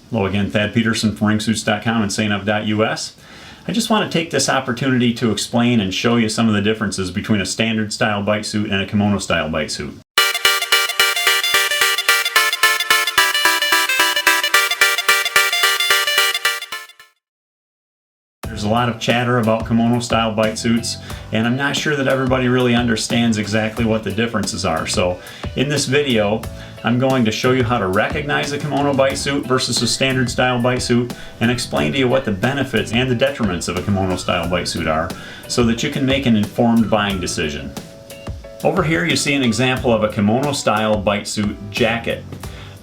Hello again, Thad Peterson from ringsuits.com and Seynaeve.us. I just want to take this opportunity to explain and show you some of the differences between a standard style bite suit and a kimono style bite suit. There's a lot of chatter about kimono style bite suits, and I'm not sure that everybody really understands exactly what the differences are. So in this video, I'm going to show you how to recognize a kimono bite suit versus a standard style bite suit, and explain to you what the benefits and the detriments of a kimono style bite suit are, so that you can make an informed buying decision. Over here you see an example of a kimono style bite suit jacket.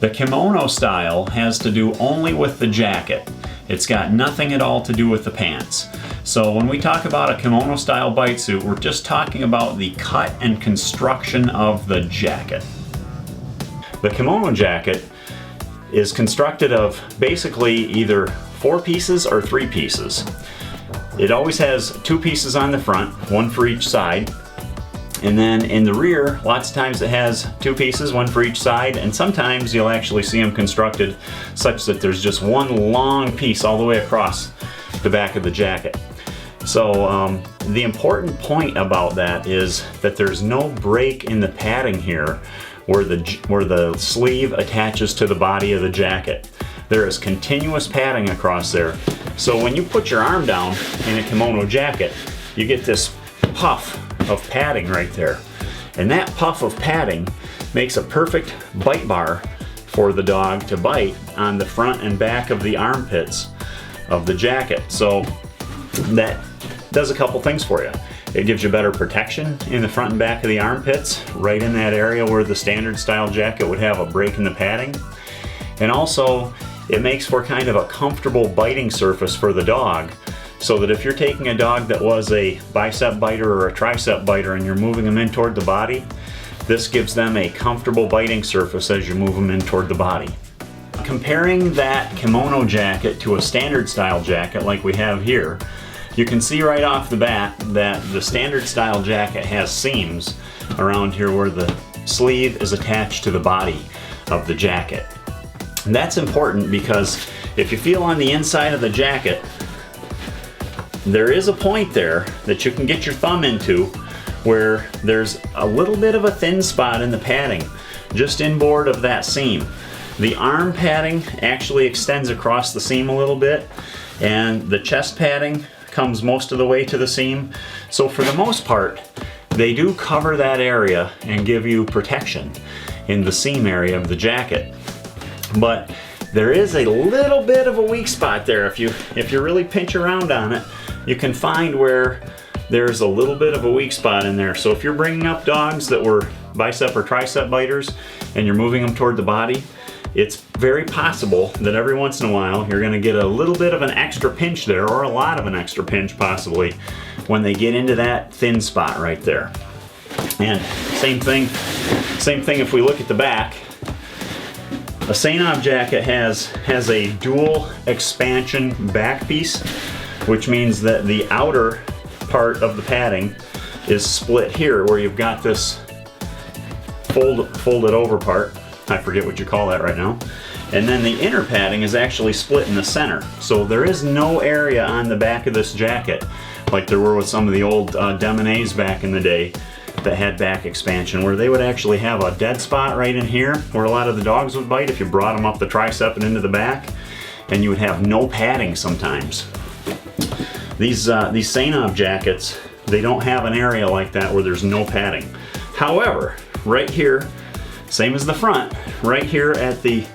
The kimono style has to do only with the jacket. It's got nothing at all to do with the pants. So when we talk about a kimono style bite suit, we're just talking about the cut and construction of the jacket. The kimono jacket is constructed of basically either 4 pieces or 3 pieces. It always has 2 pieces on the front, one for each side. And then in the rear, lots of times it has 2 pieces, one for each side, and sometimes you'll actually see them constructed such that there's just one long piece all the way across the back of the jacket. So the important point about that is that there's no break in the padding here where the sleeve attaches to the body of the jacket. There is continuous padding across there. So when you put your arm down in a kimono jacket, you get this puff of padding right there. And that puff of padding makes a perfect bite bar for the dog to bite on the front and back of the armpits of the jacket. So that does a couple things for you. It gives you better protection in the front and back of the armpits, right in that area where the standard style jacket would have a break in the padding. And also, it makes for kind of a comfortable biting surface for the dog, so that if you're taking a dog that was a bicep biter or a tricep biter and you're moving them in toward the body, this gives them a comfortable biting surface as you move them in toward the body. Comparing that kimono jacket to a standard style jacket like we have here, you can see right off the bat that the standard style jacket has seams around here where the sleeve is attached to the body of the jacket. And that's important because if you feel on the inside of the jacket, there is a point there that you can get your thumb into where there's a little bit of a thin spot in the padding just inboard of that seam. The arm padding actually extends across the seam a little bit, and the chest padding comes most of the way to the seam. So for the most part, they do cover that area and give you protection in the seam area of the jacket. But there is a little bit of a weak spot there. If you really pinch around on it, you can find where there's a little bit of a weak spot in there. So if you're bringing up dogs that were bicep or tricep biters and you're moving them toward the body, it's very possible that every once in a while you're going to get a little bit of an extra pinch there, or a lot of an extra pinch possibly, when they get into that thin spot right there. And same thing if we look at the back. A Seynaeve jacket has a dual expansion back piece, which means that the outer part of the padding is split here, where you've got this folded over part. I forget what you call that right now. And then the inner padding is actually split in the center. So there is no area on the back of this jacket like there were with some of the old Demonets back in the day that had back expansion, where they would actually have a dead spot right in here where a lot of the dogs would bite if you brought them up the tricep and into the back, and you would have no padding sometimes. These Seynaeve jackets, they don't have an area like that where there's no padding. However, right here, same as the front, right here at the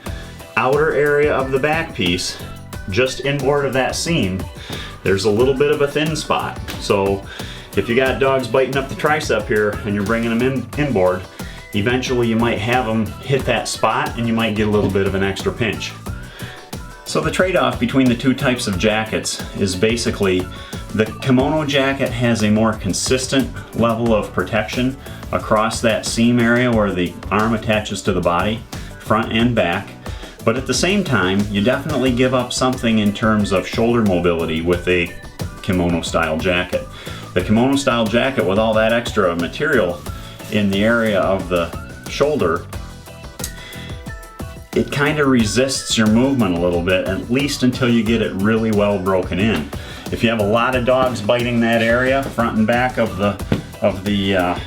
outer area of the back piece, just inboard of that seam, there's a little bit of a thin spot. So if you got dogs biting up the tricep here and you're bringing them inboard, eventually you might have them hit that spot and you might get a little bit of an extra pinch. So the trade-off between the two types of jackets is basically the kimono jacket has a more consistent level of protection across that seam area where the arm attaches to the body, front and back. But at the same time, you definitely give up something in terms of shoulder mobility with a kimono style jacket. The kimono style jacket, with all that extra material in the area of the shoulder, it kind of resists your movement a little bit, at least until you get it really well broken in. If you have a lot of dogs biting that area, front and back of the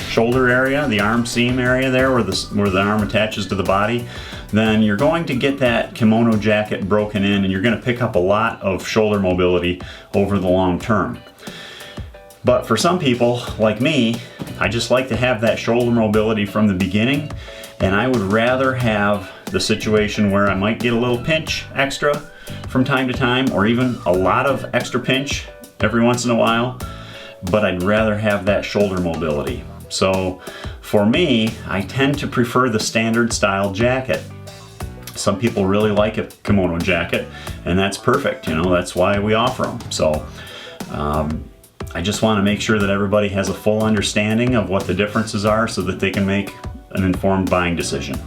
shoulder area, the arm seam area there where the arm attaches to the body, then you're going to get that kimono jacket broken in, and you're going to pick up a lot of shoulder mobility over the long term. But for some people, like me, I just like to have that shoulder mobility from the beginning, and I would rather have the situation where I might get a little pinch extra from time to time, or even a lot of extra pinch every once in a while, but I'd rather have that shoulder mobility. So for me, I tend to prefer the standard style jacket. Some people really like a kimono jacket, and that's perfect, you know, that's why we offer them. So I just want to make sure that everybody has a full understanding of what the differences are so that they can make an informed buying decision.